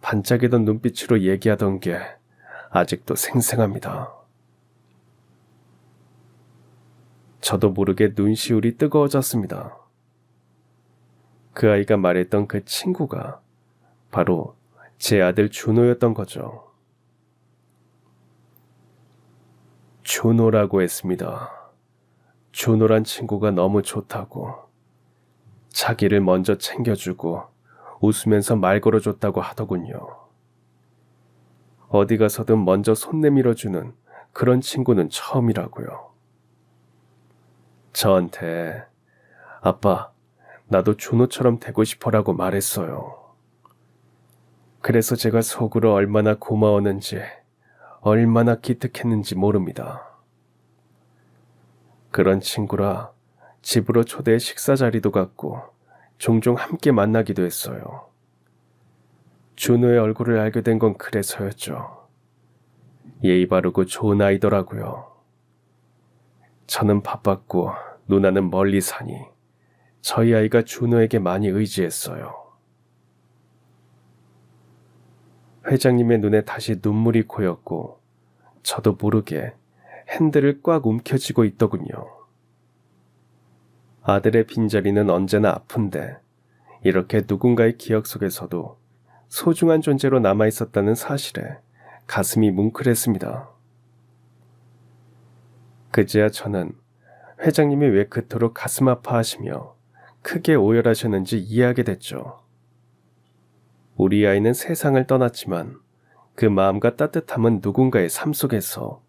반짝이던 눈빛으로 얘기하던 게 아직도 생생합니다. 저도 모르게 눈시울이 뜨거워졌습니다. 그 아이가 말했던 그 친구가 바로 제 아들 준호였던 거죠. 준호라고 했습니다. 준호란 친구가 너무 좋다고. 자기를 먼저 챙겨주고 웃으면서 말 걸어줬다고 하더군요. 어디 가서든 먼저 손 내밀어주는 그런 친구는 처음이라고요. 저한테 아빠, 나도 준호처럼 되고 싶어라고 말했어요. 그래서 제가 속으로 얼마나 고마웠는지, 얼마나 기특했는지 모릅니다. 그런 친구라 집으로 초대해 식사 자리도 갖고 종종 함께 만나기도 했어요. 준호의 얼굴을 알게 된 건 그래서였죠. 예의 바르고 좋은 아이더라고요. 저는 바빴고 누나는 멀리 사니 저희 아이가 준호에게 많이 의지했어요. 회장님의 눈에 다시 눈물이 고였고 저도 모르게 핸들을 꽉 움켜쥐고 있더군요. 아들의 빈자리는 언제나 아픈데 이렇게 누군가의 기억 속에서도 소중한 존재로 남아있었다는 사실에 가슴이 뭉클했습니다. 그제야 저는 회장님이 왜 그토록 가슴 아파하시며 크게 오열하셨는지 이해하게 됐죠. 우리 아이는 세상을 떠났지만 그 마음과 따뜻함은 누군가의 삶 속에서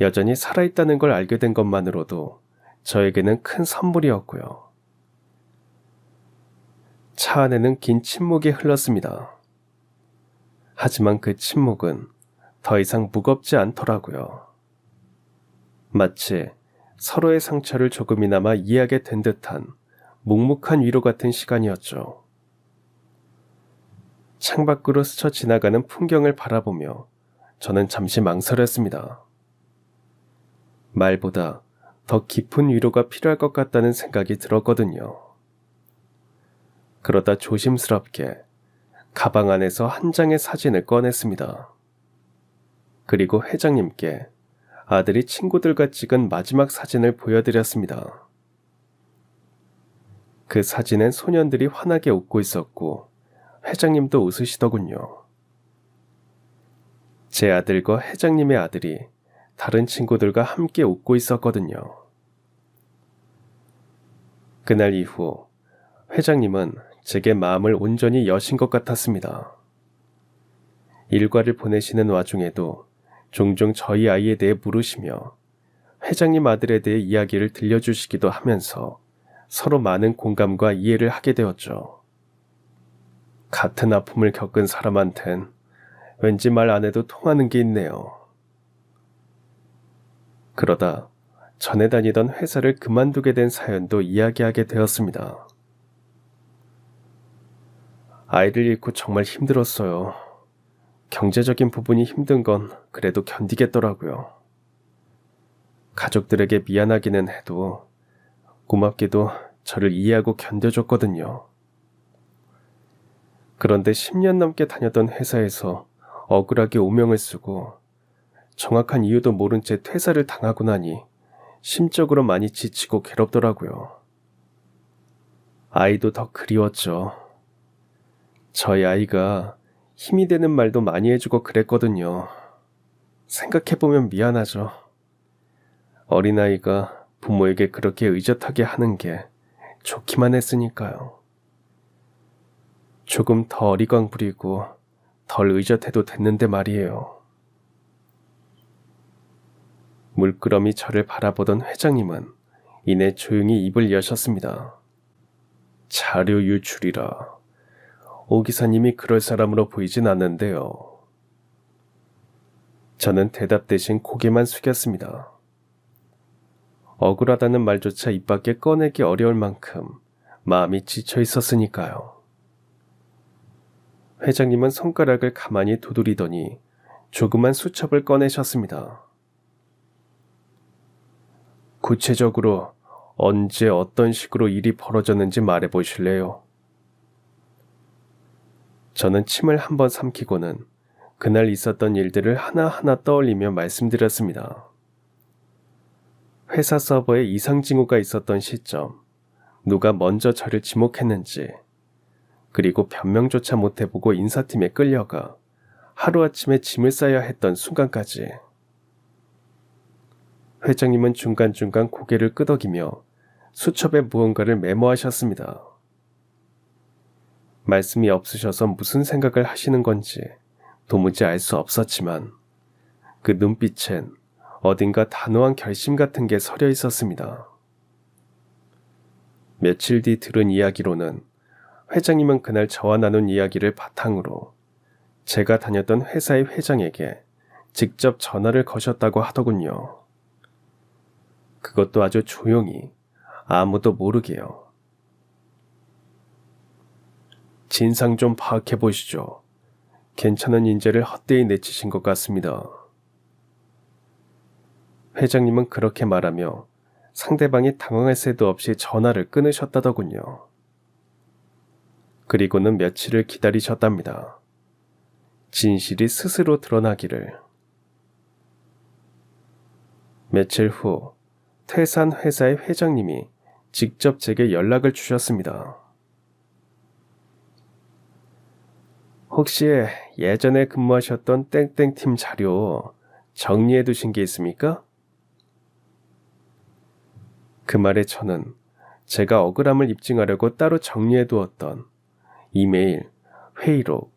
여전히 살아있다는 걸 알게 된 것만으로도 저에게는 큰 선물이었고요. 차 안에는 긴 침묵이 흘렀습니다. 하지만 그 침묵은 더 이상 무겁지 않더라고요. 마치 서로의 상처를 조금이나마 이해하게 된 듯한 묵묵한 위로 같은 시간이었죠. 창밖으로 스쳐 지나가는 풍경을 바라보며 저는 잠시 망설였습니다. 말보다 더 깊은 위로가 필요할 것 같다는 생각이 들었거든요. 그러다 조심스럽게 가방 안에서 한 장의 사진을 꺼냈습니다. 그리고 회장님께 아들이 친구들과 찍은 마지막 사진을 보여드렸습니다. 그 사진엔 소년들이 환하게 웃고 있었고 회장님도 웃으시더군요. 제 아들과 회장님의 아들이 다른 친구들과 함께 웃고 있었거든요. 그날 이후 회장님은 제게 마음을 온전히 여신 것 같았습니다. 일과를 보내시는 와중에도 종종 저희 아이에 대해 물으시며 회장님 아들에 대해 이야기를 들려주시기도 하면서 서로 많은 공감과 이해를 하게 되었죠. 같은 아픔을 겪은 사람한텐 왠지 말 안 해도 통하는 게 있네요. 그러다 전에 다니던 회사를 그만두게 된 사연도 이야기하게 되었습니다. 아이를 잃고 정말 힘들었어요. 경제적인 부분이 힘든 건 그래도 견디겠더라고요. 가족들에게 미안하기는 해도 고맙게도 저를 이해하고 견뎌줬거든요. 그런데 10년 넘게 다녔던 회사에서 억울하게 오명을 쓰고 정확한 이유도 모른 채 퇴사를 당하고 나니 심적으로 많이 지치고 괴롭더라고요. 아이도 더 그리웠죠. 저희 아이가 힘이 되는 말도 많이 해주고 그랬거든요. 생각해보면 미안하죠. 어린아이가 부모에게 그렇게 의젓하게 하는 게 좋기만 했으니까요. 조금 더 어리광 부리고 덜 의젓해도 됐는데 말이에요. 물끄러미 저를 바라보던 회장님은 이내 조용히 입을 여셨습니다. 자료 유출이라. 오 기사님이 그럴 사람으로 보이진 않는데요. 저는 대답 대신 고개만 숙였습니다. 억울하다는 말조차 입 밖에 꺼내기 어려울 만큼 마음이 지쳐 있었으니까요. 회장님은 손가락을 가만히 두드리더니 조그만 수첩을 꺼내셨습니다. 구체적으로 언제 어떤 식으로 일이 벌어졌는지 말해보실래요? 저는 침을 한번 삼키고는 그날 있었던 일들을 하나하나 떠올리며 말씀드렸습니다. 회사 서버에 이상 징후가 있었던 시점, 누가 먼저 저를 지목했는지, 그리고 변명조차 못해보고 인사팀에 끌려가 하루아침에 짐을 싸야 했던 순간까지. 회장님은 중간중간 고개를 끄덕이며 수첩에 무언가를 메모하셨습니다. 말씀이 없으셔서 무슨 생각을 하시는 건지 도무지 알 수 없었지만 그 눈빛엔 어딘가 단호한 결심 같은 게 서려 있었습니다. 며칠 뒤 들은 이야기로는 회장님은 그날 저와 나눈 이야기를 바탕으로 제가 다녔던 회사의 회장에게 직접 전화를 거셨다고 하더군요. 그것도 아주 조용히, 아무도 모르게요. 진상 좀 파악해 보시죠. 괜찮은 인재를 헛되이 내치신 것 같습니다. 회장님은 그렇게 말하며 상대방이 당황할 새도 없이 전화를 끊으셨다더군요. 그리고는 며칠을 기다리셨답니다. 진실이 스스로 드러나기를. 며칠 후 퇴사한 회사의 회장님이 직접 제게 연락을 주셨습니다. 혹시 예전에 근무하셨던 땡땡팀 자료 정리해 두신 게 있습니까? 그 말에 저는 제가 억울함을 입증하려고 따로 정리해 두었던 이메일, 회의록,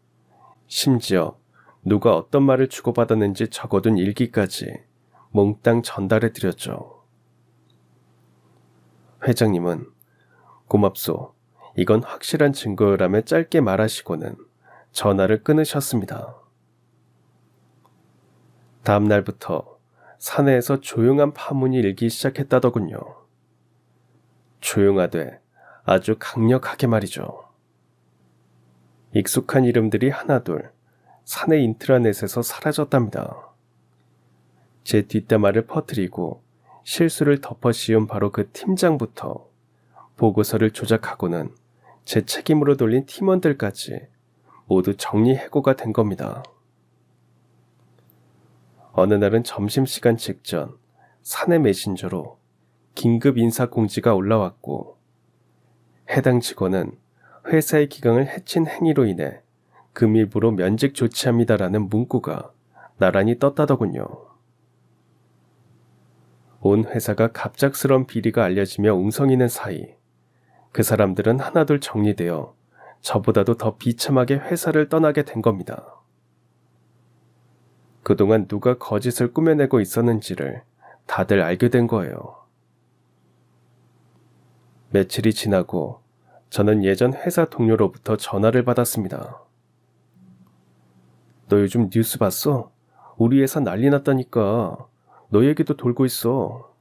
심지어 누가 어떤 말을 주고받았는지 적어둔 일기까지 몽땅 전달해 드렸죠. 회장님은 고맙소. 이건 확실한 증거라며 짧게 말하시고는 전화를 끊으셨습니다. 다음 날부터 사내에서 조용한 파문이 일기 시작했다더군요. 조용하되 아주 강력하게 말이죠. 익숙한 이름들이 하나둘 사내 인트라넷에서 사라졌답니다. 제 뒷담화를 퍼뜨리고 실수를 덮어 씌운 바로 그 팀장부터 보고서를 조작하고는 제 책임으로 돌린 팀원들까지 모두 정리해고가 된 겁니다. 어느 날은 점심시간 직전 사내 메신저로 긴급 인사 공지가 올라왔고 해당 직원은 회사의 기강을 해친 행위로 인해 금일부로 면직 조치합니다라는 문구가 나란히 떴다더군요. 온 회사가 갑작스런 비리가 알려지며 웅성이는 사이 그 사람들은 하나둘 정리되어 저보다도 더 비참하게 회사를 떠나게 된 겁니다. 그동안 누가 거짓을 꾸며내고 있었는지를 다들 알게 된 거예요. 며칠이 지나고 저는 예전 회사 동료로부터 전화를 받았습니다. 너 요즘 뉴스 봤어? 우리 회사 난리 났다니까. 너 얘기도 돌고 있어.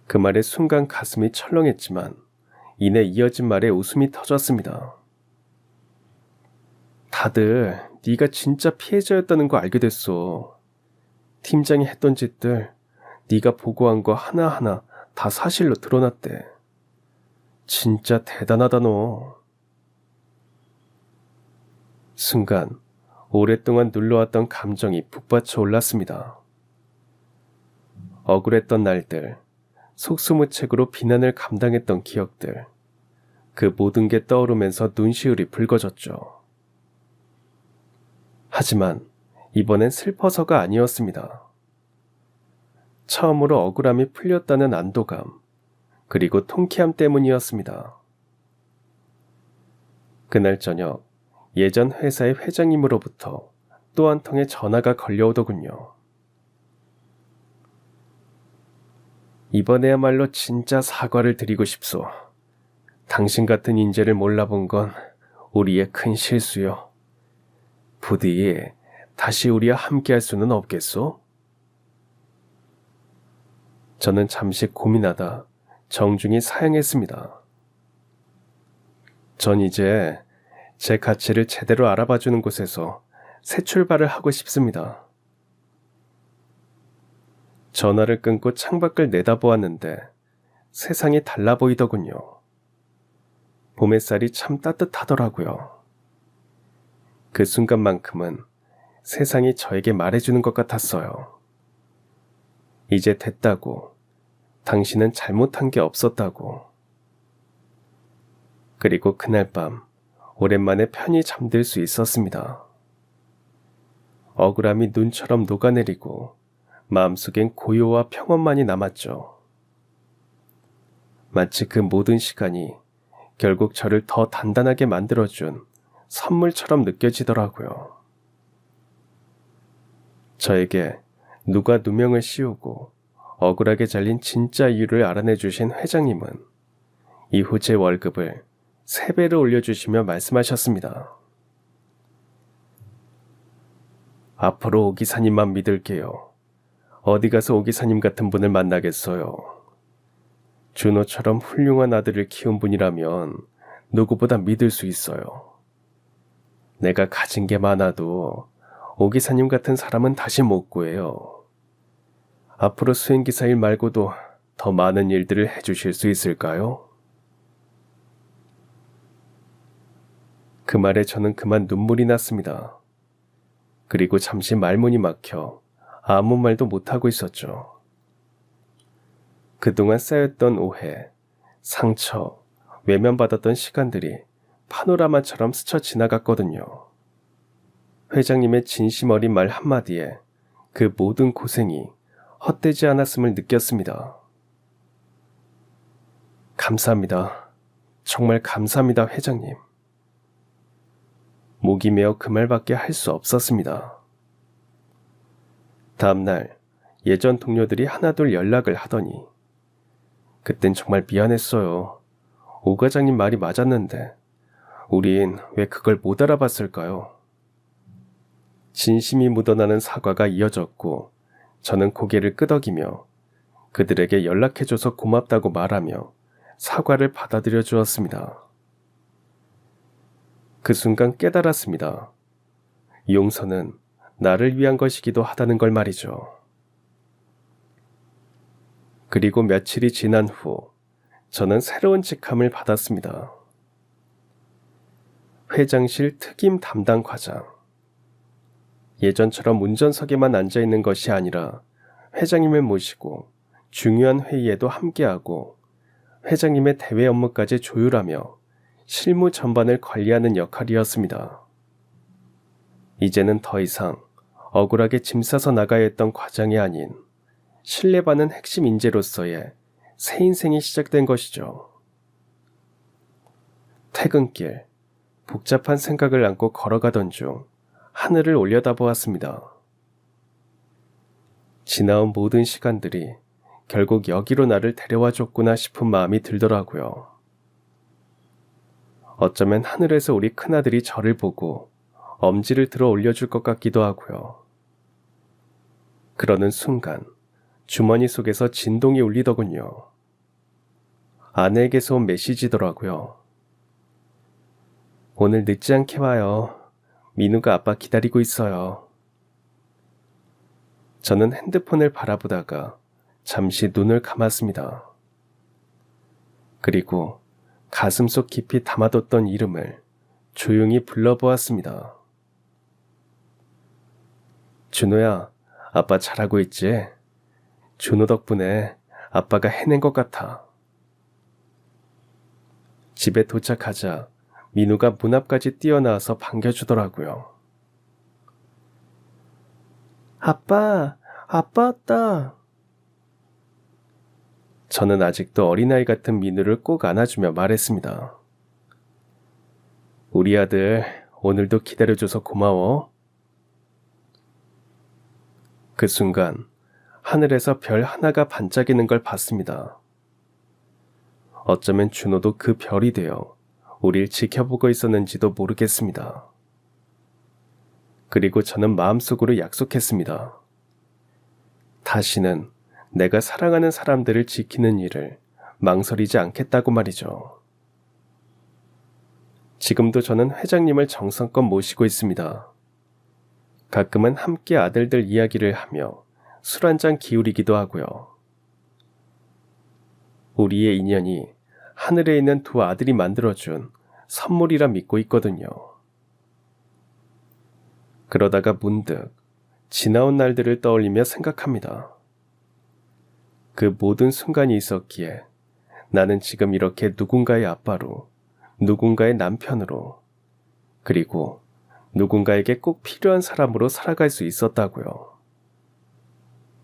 그 말에 순간 가슴이 철렁했지만 이내 이어진 말에 웃음이 터졌습니다. 다들 네가 진짜 피해자였다는 거 알게 됐어. 팀장이 했던 짓들 네가 보고한 거 하나하나 다 사실로 드러났대. 진짜 대단하다 너. 순간 오랫동안 눌러왔던 감정이 북받쳐 올랐습니다. 억울했던 날들, 속수무책으로 비난을 감당했던 기억들, 그 모든 게 떠오르면서 눈시울이 붉어졌죠. 하지만 이번엔 슬퍼서가 아니었습니다. 처음으로 억울함이 풀렸다는 안도감, 그리고 통쾌함 때문이었습니다. 그날 저녁 예전 회사의 회장님으로부터 또 한 통의 전화가 걸려오더군요. 이번에야말로 진짜 사과를 드리고 싶소. 당신 같은 인재를 몰라본 건 우리의 큰 실수요. 부디 다시 우리와 함께할 수는 없겠소? 저는 잠시 고민하다 정중히 사양했습니다. 전 이제 제 가치를 제대로 알아봐주는 곳에서 새 출발을 하고 싶습니다. 전화를 끊고 창밖을 내다보았는데 세상이 달라 보이더군요. 봄 햇살이 참 따뜻하더라고요. 그 순간만큼은 세상이 저에게 말해주는 것 같았어요. 이제 됐다고. 당신은 잘못한 게 없었다고. 그리고 그날 밤 오랜만에 편히 잠들 수 있었습니다. 억울함이 눈처럼 녹아내리고 마음속엔 고요와 평온만이 남았죠. 마치 그 모든 시간이 결국 저를 더 단단하게 만들어준 선물처럼 느껴지더라고요. 저에게 누가 누명을 씌우고 억울하게 잘린 진짜 이유를 알아내주신 회장님은 이후 제 월급을 3배로 올려주시며 말씀하셨습니다. 앞으로 오 기사님만 믿을게요. 어디 가서 오 기사님 같은 분을 만나겠어요. 준호처럼 훌륭한 아들을 키운 분이라면 누구보다 믿을 수 있어요. 내가 가진 게 많아도 오 기사님 같은 사람은 다시 못 구해요. 앞으로 수행기사 일 말고도 더 많은 일들을 해주실 수 있을까요? 그 말에 저는 그만 눈물이 났습니다. 그리고 잠시 말문이 막혀 아무 말도 못하고 있었죠. 그동안 쌓였던 오해, 상처, 외면받았던 시간들이 파노라마처럼 스쳐 지나갔거든요. 회장님의 진심 어린 말 한마디에 그 모든 고생이 헛되지 않았음을 느꼈습니다. 감사합니다. 정말 감사합니다, 회장님. 목이 메어 그 말밖에 할 수 없었습니다. 다음날 예전 동료들이 하나둘 연락을 하더니 그땐 정말 미안했어요. 오 과장님 말이 맞았는데 우린 왜 그걸 못 알아봤을까요? 진심이 묻어나는 사과가 이어졌고 저는 고개를 끄덕이며 그들에게 연락해줘서 고맙다고 말하며 사과를 받아들여 주었습니다. 그 순간 깨달았습니다. 용서는 나를 위한 것이기도 하다는 걸 말이죠. 그리고 며칠이 지난 후 저는 새로운 직함을 받았습니다. 회장실 특임 담당 과장. 예전처럼 운전석에만 앉아있는 것이 아니라 회장님을 모시고 중요한 회의에도 함께하고 회장님의 대외 업무까지 조율하며 실무 전반을 관리하는 역할이었습니다. 이제는 더 이상 억울하게 짐 싸서 나가야 했던 과장이 아닌 신뢰받는 핵심 인재로서의 새 인생이 시작된 것이죠. 퇴근길, 복잡한 생각을 안고 걸어가던 중 하늘을 올려다보았습니다. 지나온 모든 시간들이 결국 여기로 나를 데려와 줬구나 싶은 마음이 들더라고요. 어쩌면 하늘에서 우리 큰아들이 저를 보고 엄지를 들어 올려줄 것 같기도 하고요. 그러는 순간 주머니 속에서 진동이 울리더군요. 아내에게서 온 메시지더라고요. 오늘 늦지 않게 와요. 민우가 아빠 기다리고 있어요. 저는 핸드폰을 바라보다가 잠시 눈을 감았습니다. 그리고 가슴속 깊이 담아뒀던 이름을 조용히 불러보았습니다. 준호야, 아빠 잘하고 있지? 준호 덕분에 아빠가 해낸 것 같아. 집에 도착하자 민우가 문 앞까지 뛰어나와서 반겨주더라고요. 아빠 왔다. 저는 아직도 어린아이 같은 민우를 꼭 안아주며 말했습니다. 우리 아들 오늘도 기다려줘서 고마워. 그 순간 하늘에서 별 하나가 반짝이는 걸 봤습니다. 어쩌면 준호도 그 별이 되어 우릴 지켜보고 있었는지도 모르겠습니다. 그리고 저는 마음속으로 약속했습니다. 다시는 내가 사랑하는 사람들을 지키는 일을 망설이지 않겠다고 말이죠. 지금도 저는 회장님을 정성껏 모시고 있습니다. 가끔은 함께 아들들 이야기를 하며 술 한잔 기울이기도 하고요. 우리의 인연이 하늘에 있는 두 아들이 만들어준 선물이라 믿고 있거든요. 그러다가 문득 지나온 날들을 떠올리며 생각합니다. 그 모든 순간이 있었기에 나는 지금 이렇게 누군가의 아빠로, 누군가의 남편으로, 그리고 누군가에게 꼭 필요한 사람으로 살아갈 수 있었다고요.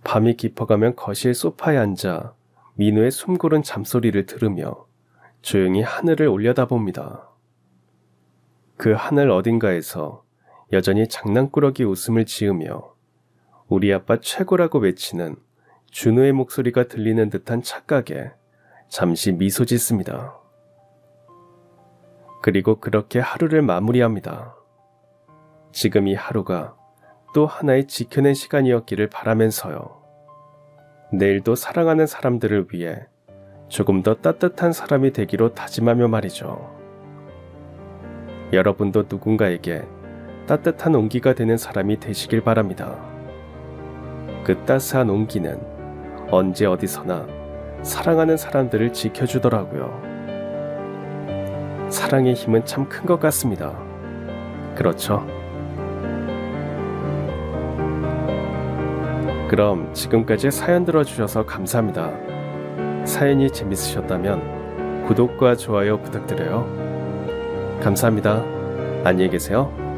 밤이 깊어가면 거실 소파에 앉아 민우의 숨고른 잠소리를 들으며 조용히 하늘을 올려다봅니다. 그 하늘 어딘가에서 여전히 장난꾸러기 웃음을 지으며 우리 아빠 최고라고 외치는 준호의 목소리가 들리는 듯한 착각에 잠시 미소 짓습니다. 그리고 그렇게 하루를 마무리합니다. 지금 이 하루가 또 하나의 지켜낸 시간이었기를 바라면서요. 내일도 사랑하는 사람들을 위해 조금 더 따뜻한 사람이 되기로 다짐하며 말이죠. 여러분도 누군가에게 따뜻한 온기가 되는 사람이 되시길 바랍니다. 그 따스한 온기는 언제 어디서나 사랑하는 사람들을 지켜주더라고요. 사랑의 힘은 참 큰 것 같습니다. 그렇죠? 그럼 지금까지 사연 들어주셔서 감사합니다. 사연이 재밌으셨다면 구독과 좋아요 부탁드려요. 감사합니다. 안녕히 계세요.